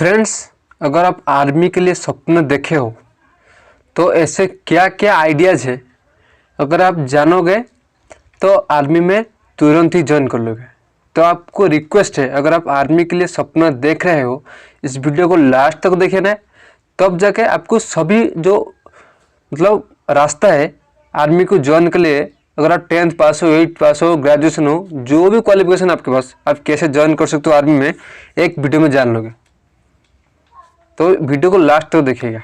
Friends, अगर आप army के लिए सपने देखे हो तो ऐसे क्या क्या आइडियाज़ है, अगर आप जानोगे तो आर्मी में तुरंत ही ज्वाइन कर लोगे। तो आपको रिक्वेस्ट है, अगर आप आर्मी के लिए सपना देख रहे हो, इस वीडियो को लास्ट तक देखे ना, तब जाके आपको सभी जो रास्ता है आर्मी को ज्वाइन के लिए। अगर आप 10th पास हो, 8th पास हो, ग्रेजुएशन हो, जो भी क्वालिफिकेशन आपके पास, आप कैसे ज्वाइन कर सकते हो आर्मी में, एक वीडियो में जान लोगे। तो वीडियो को लास्ट तक देखिएगा।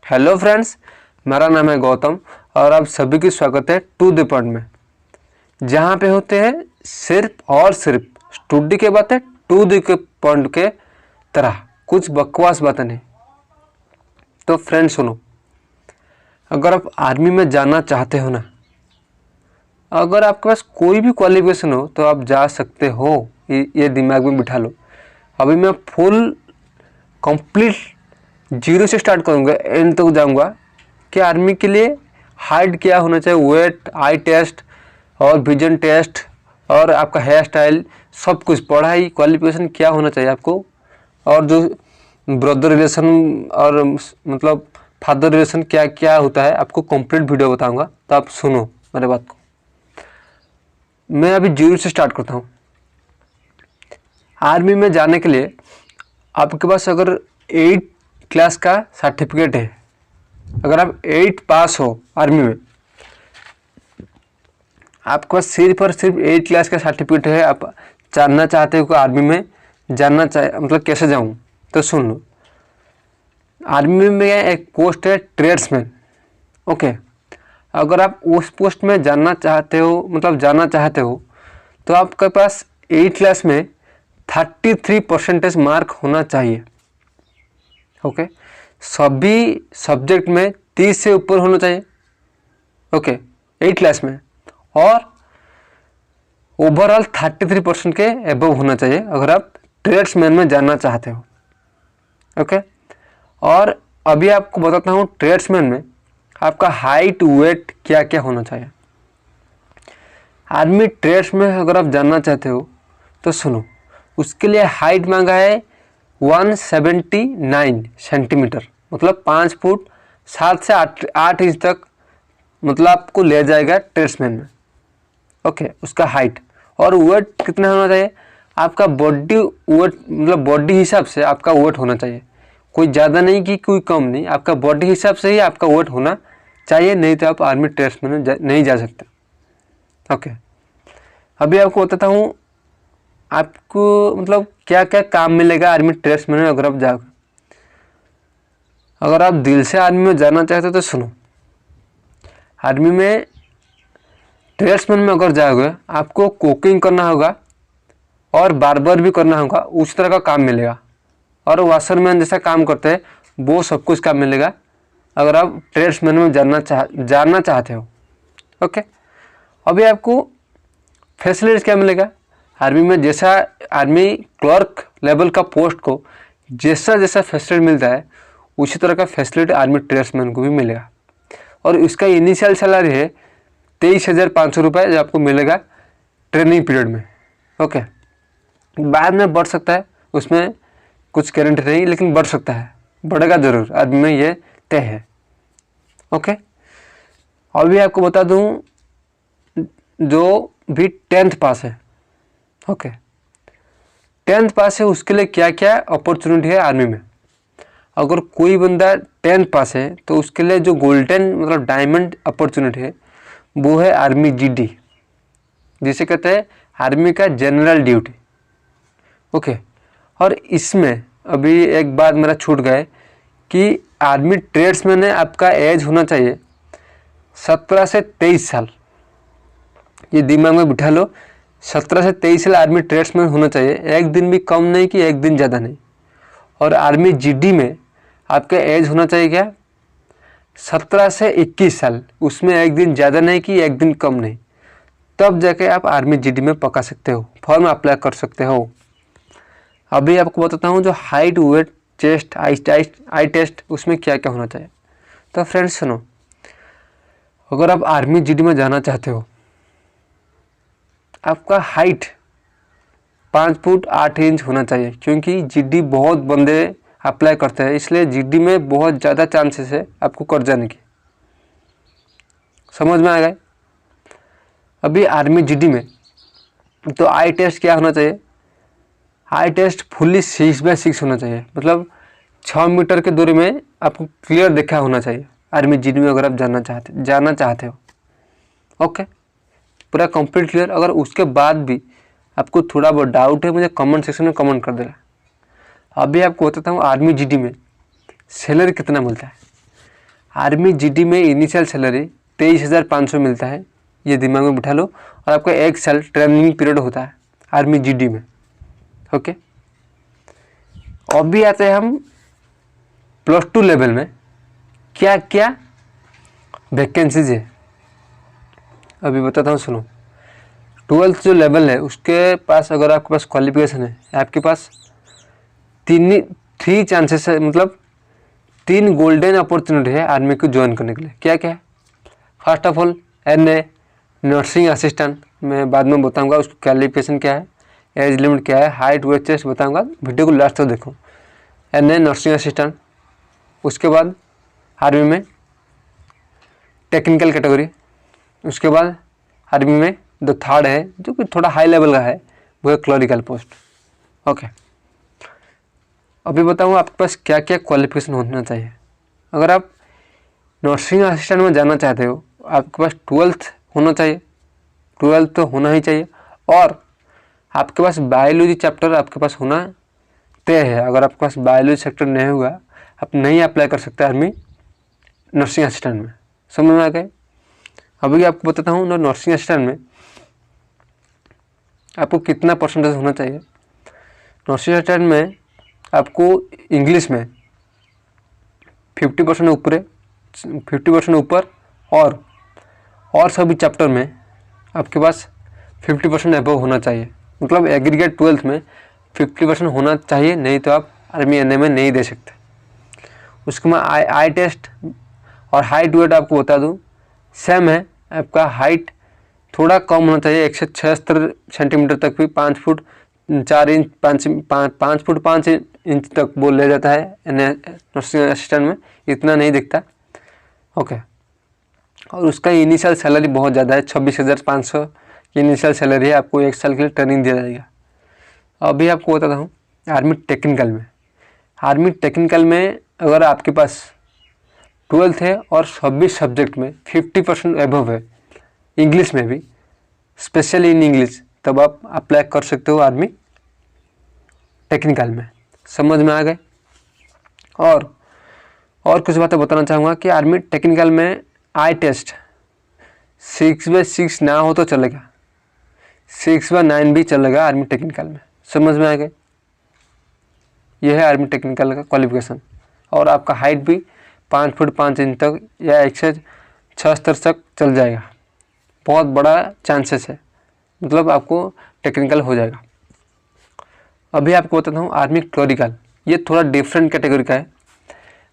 हेलो फ्रेंड्स, मेरा नाम है गौतम और आप सभी की स्वागत है टू द पॉइंट में, जहाँ पे होते हैं सिर्फ और सिर्फ स्टडी के बातें, टू द पॉइंट के तरह, कुछ बकवास बातें नहीं। तो फ्रेंड्स सुनो, अगर आप आर्मी में जाना चाहते हो ना, अगर आपके पास कोई भी क्वालिफिकेशन हो तो आप जा सकते हो। ये दिमाग में बिठा लो। अभी मैं फुल कंप्लीट जीरो से स्टार्ट करूँगा, एंड तक जाऊँगा कि आर्मी के लिए हाइट क्या होना चाहिए, वेट, आई टेस्ट और विजन टेस्ट और आपका हेयर स्टाइल, सब कुछ, पढ़ाई, क्वालिफिकेशन क्या होना चाहिए आपको, और जो ब्रदर रिलेशन और मतलब फादर रिलेशन क्या क्या होता है, आपको कंप्लीट वीडियो बताऊंगा। तो आप सुनो मेरे बात को। मैं अभी जीरो से स्टार्ट करता हूँ। आर्मी में जाने के लिए आपके पास अगर 8 क्लास का सर्टिफिकेट है, अगर आप 8 पास हो आर्मी में, आपके पास सिर्फ और सिर्फ 8 क्लास का सर्टिफिकेट है, आप जानना चाहते हो कि आर्मी में जानना चाहे कैसे जाऊं, तो सुन लो। आर्मी में एक पोस्ट है ट्रेड्समैन। ओके, अगर आप उस पोस्ट में जाना चाहते हो तो आपके पास 8 क्लास में 33% मार्क होना चाहिए। ओके, सभी सब्जेक्ट में 30 से ऊपर होना चाहिए। ओके, 8 क्लास में, और ओवरऑल 33% के एबव होना चाहिए अगर आप ट्रेड्समैन में जाना चाहते हो। ओके, और अभी आपको बताता हूँ ट्रेड्समैन में आपका हाइट, वेट क्या क्या होना चाहिए। आर्मी ट्रेड्स में अगर आप जानना चाहते हो तो सुनो, उसके लिए हाइट मांगा है 179 सेंटीमीटर, मतलब 5 फुट 7 से 8 इंच तक, मतलब आपको ले जाएगा ट्रेड्समैन में। ओके, उसका हाइट। और वेट कितना होना चाहिए, आपका बॉडी वेट, मतलब बॉडी हिसाब से आपका वेट होना चाहिए, कोई ज़्यादा नहीं कि कोई कम नहीं, आपका बॉडी हिसाब से ही आपका वेट होना चाहिए, नहीं तो आप आर्मी ट्रेड्समैन में नहीं जा सकते। ओके, अभी आपको बताता हूँ आपको क्या क्या काम मिलेगा आर्मी ट्रेड्समैन में अगर आप जाओगे। अगर आप दिल से आर्मी में जाना चाहते हो तो सुनो, आर्मी में ट्रेड्समैन में अगर जाओगे आपको कुकिंग करना होगा और बार्बर भी करना होगा, उस तरह का काम मिलेगा। और वाशरमैन जैसा काम करते हैं वो सब कुछ काम मिलेगा अगर आप ट्रेड्समैन में जानना चाहते हो। ओके, अभी आपको फैसिलिटीज क्या मिलेगा आर्मी में, जैसा आर्मी क्लर्क लेवल का पोस्ट को जैसा जैसा फैसिलिटी मिलता है, उसी तरह का फैसिलिटी आर्मी ट्रेड्समैन को भी मिलेगा। और इसका इनिशियल सैलरी है 23,500 रुपये, जो आपको मिलेगा ट्रेनिंग पीरियड में। ओके, बाद में बढ़ सकता है, उसमें कुछ गारंटी नहीं, लेकिन बढ़ सकता है, बढ़ेगा जरूर, आर्मी में ये तय है। ओके, अभी आपको बता दूं, जो भी 10th पास है, ओके, 10th पास है, उसके लिए क्या क्या अपॉर्चुनिटी है आर्मी में। अगर कोई बंदा 10th पास है तो उसके लिए जो गोल्डन मतलब डायमंड अपॉर्चुनिटी है वो है आर्मी जीडी, जिसे कहते हैं आर्मी का जनरल ड्यूटी। ओके, और इसमें अभी एक बात मेरा छूट गया कि आर्मी ट्रेड्समैन में आपका एज होना चाहिए 17 से 23 साल। ये दिमाग में बिठा लो, 17 से 23 साल आर्मी ट्रेड्समैन होना चाहिए, एक दिन भी कम नहीं कि एक दिन ज़्यादा नहीं। और आर्मी जीडी में आपका एज होना चाहिए क्या, 17 से 21 साल, उसमें एक दिन ज़्यादा नहीं कि एक दिन कम नहीं, तब जाके आप आर्मी जीडी में पका सकते हो, फॉर्म अप्लाई कर सकते हो। अभी आपको बताता हूँ जो हाइट, वेट, चेस्ट, आई टेस्ट, उसमें क्या क्या होना चाहिए। तो फ्रेंड्स सुनो, अगर आप आर्मी जीडी में जाना चाहते हो, आपका हाइट 5 फुट 8 इंच होना चाहिए, क्योंकि जीडी बहुत बंदे अप्लाई करते हैं, इसलिए जीडी में बहुत ज़्यादा चांसेस है आपको कट जाने की। समझ में आ गए। अभी आर्मी जीडी में तो आई टेस्ट क्या होना चाहिए, आई टेस्ट फुल्ली 6/6 होना चाहिए, मतलब 6 मीटर के दूरी में आपको क्लियर देखा होना चाहिए आर्मी जीडी में, अगर आप जाना चाहते हो। ओके, पूरा कंप्लीट क्लियर। अगर उसके बाद भी आपको थोड़ा बहुत डाउट है, मुझे कमेंट सेक्शन में कमेंट कर देना। अभी आपको बताता हूँ आर्मी जीडी में सैलरी कितना मिलता है। आर्मी जीडी में इनिशियल सैलरी 23,500 मिलता है, ये दिमाग में बिठा लो। और आपका 1 साल ट्रेनिंग पीरियड होता है आर्मी जीडी में। ओके, अभी आते हैं हम +2 लेवल में क्या क्या वैकेंसीज है, अभी बताता हूँ सुनो। 12th जो लेवल है उसके पास अगर आपके पास क्वालिफिकेशन है, आपके पास 3 चांसेस है, मतलब 3 गोल्डन अपॉर्चुनिटी है आर्मी को ज्वाइन करने के लिए। क्या क्या है? First of all NA nursing assistant, मैं बाद में बताऊंगा उसकी क्वालिफिकेशन क्या है, एज लिमिट क्या है, हाइट वेट चेस्ट बताऊंगा, वीडियो को लास्ट तक देखो। NA nursing assistant. उसके बाद आर्मी में टेक्निकल कैटेगरी। उसके बाद आर्मी में जो थर्ड है, जो कि थोड़ा हाई लेवल का है, वो है क्लरिकल पोस्ट। ओके, अभी बताऊँ आपके पास क्या क्या क्वालिफिकेशन होना चाहिए। अगर आप नर्सिंग असिस्टेंट में जाना चाहते हो, आपके पास 12th होना चाहिए, 12th तो होना ही चाहिए। और आपके पास बायोलॉजी चैप्टर आपके पास होना तय है। अगर आपके पास बायोलॉजी चैप्टर नहीं होगा, आप नहीं अप्लाई कर सकते आर्मी नर्सिंग असिस्टेंट में। समझ में आ गए। अभी आपको बताता हूँ नर्सिंग असिस्टेंट में आपको कितना परसेंटेज होना चाहिए। नर्सिंग असिस्टेंट में आपको इंग्लिश में 50% ऊपर, 50% ऊपर, और सभी चैप्टर में आपके पास 50% अबव होना चाहिए। मतलब एग्रीगेट 12th में 50% होना चाहिए, नहीं तो आप आर्मी NA में नहीं दे सकते। उसके बाद आई टेस्ट और हाइट वेट आपको बता दूं सेम है। आपका हाइट थोड़ा कम होना चाहिए, 176 सेंटीमीटर तक भी, 5 फुट 4 इंच 5 फुट 5 इंच तक वो ले जाता है नर्सिंग असिस्टेंट में, इतना नहीं दिखता। ओके, और उसका इनिशियल सैलरी बहुत ज़्यादा है, 26,500 की इनिशियल सैलरी है। आपको 1 साल के लिए ट्रेनिंग दिया जाएगा। अभी आपको बताता हूँ आर्मी टेक्निकल में। आर्मी टेक्निकल में अगर आपके पास 12th है और 26 सब्जेक्ट में 50% अबव है, इंग्लिश में भी, स्पेशली इन इंग्लिश, तब आप अप्लाई कर सकते हो आर्मी टेक्निकल में। समझ में आ गए। और कुछ बातें बताना चाहूँगा कि आर्मी टेक्निकल में आई टेस्ट 6/6 ना हो तो चलेगा, 6/9 भी चलेगा आर्मी टेक्निकल में। समझ में आ गए। यह है आर्मी टेक्निकल का क्वालिफिकेशन। और आपका हाइट भी 5 फुट 5 इंच तक या 176 तक चल जाएगा, बहुत बड़ा चांसेस है, मतलब आपको टेक्निकल हो जाएगा। अभी आपको बताता हूँ आर्मी क्लरिकल, ये थोड़ा डिफरेंट कैटेगरी का है।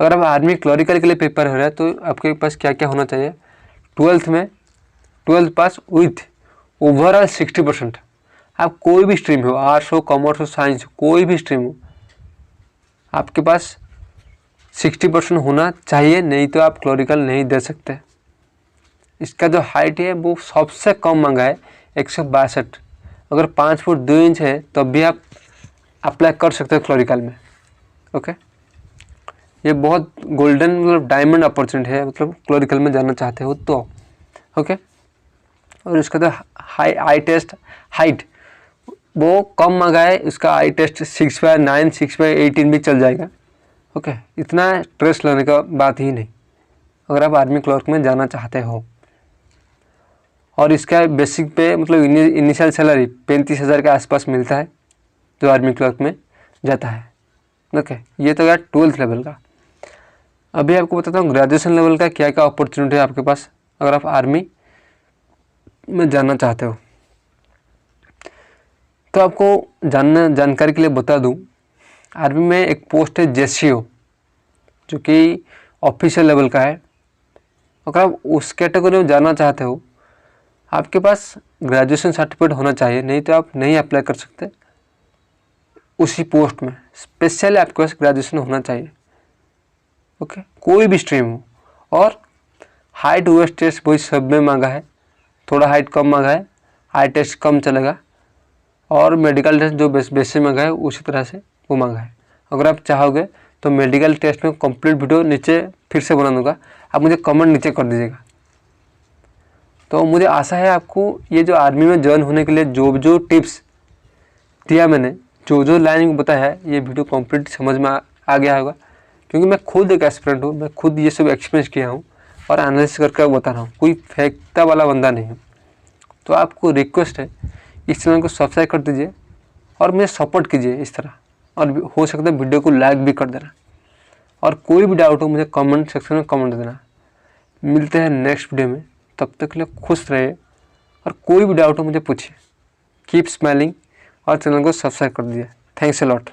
अगर आप आर्मी क्लरिकल के लिए प्रिपेयर हो रहे हैं तो आपके पास क्या क्या होना चाहिए। 12th में 12th पास विथ ओवरऑल 60%। आप कोई भी स्ट्रीम हो, आर्ट्स हो, कॉमर्स हो, साइंस हो, कोई भी स्ट्रीम हो, आपके पास 60% होना चाहिए, नहीं तो आप क्लरिकल नहीं दे सकते। इसका जो हाइट है वो सबसे कम मांगा है 162। अगर 5 फुट 2 इंच है तब भी आप अप्लाई कर सकते हो क्लरिकल में। ओके, ये बहुत गोल्डन मतलब डायमंड अपॉर्चुनिटी है, मतलब क्लरिकल में जाना चाहते हो तो। ओके, और इसका तो आई टेस्ट हाइट वो कम मांगा है, इसका आई टेस्ट 6/9 6/18 भी चल जाएगा। ओके, इतना स्ट्रेस लेने का बात ही नहीं अगर आप आर्मी क्लर्क में जाना चाहते हो। और इसका बेसिक पे मतलब इनिशियल सैलरी 35,000 के आसपास मिलता है जो आर्मी क्लर्क में जाता है। ओके, ये तो यार 12th लेवल का। अभी आपको बताता हूँ ग्रेजुएशन लेवल का क्या क्या अपॉर्चुनिटी है आपके पास अगर आप आर्मी में जाना चाहते हो। तो आपको जानकारी के लिए बता दूं, आर्मी में एक पोस्ट है JCO, जो कि ऑफिशियल लेवल का है। अगर आप उस कैटेगरी में जाना चाहते हो, आपके पास ग्रेजुएशन सर्टिफिकेट होना चाहिए, नहीं तो आप नहीं अप्लाई कर सकते। उसी पोस्ट में स्पेशली आपके पास ग्रेजुएशन होना चाहिए। ओके, कोई भी स्ट्रीम हो। और हाइट वेस्ट टेस्ट वही सब में मांगा है, थोड़ा हाइट कम मांगा है, आई टेस्ट कम चलेगा, और मेडिकल टेस्ट जो बेसिक मांगा है उसी तरह से वो मांगा है। अगर आप चाहोगे तो मेडिकल टेस्ट में कंप्लीट वीडियो नीचे फिर से बना दूंगा, आप मुझे कमेंट नीचे कर दीजिएगा। तो मुझे आशा है आपको ये जो आर्मी में ज्वाइन होने के लिए जो जो टिप्स दिया मैंने, जो जो लाइन बताया है, ये वीडियो कंप्लीट समझ में आ गया होगा, क्योंकि मैं खुद एक एस्पिरेंट हूँ, मैं खुद ये सब एक्सपीरियंस किया हूँ और एनालिसिस करके बता रहा हूँ, कोई फेंकता वाला बंदा नहीं हूँ। तो आपको रिक्वेस्ट है इस चैनल को सब्सक्राइब कर दीजिए और मुझे सपोर्ट कीजिए इस तरह, और हो सकता है वीडियो को लाइक भी कर देना, और कोई भी डाउट हो मुझे कमेंट सेक्शन में कमेंट देना। मिलते हैं नेक्स्ट वीडियो में, तब तक के लिए खुश रहिए, और कोई भी डाउट हो मुझे पूछिए। कीप स्माइलिंग और चैनल को सब्सक्राइब कर दीजिए। Thanks a lot.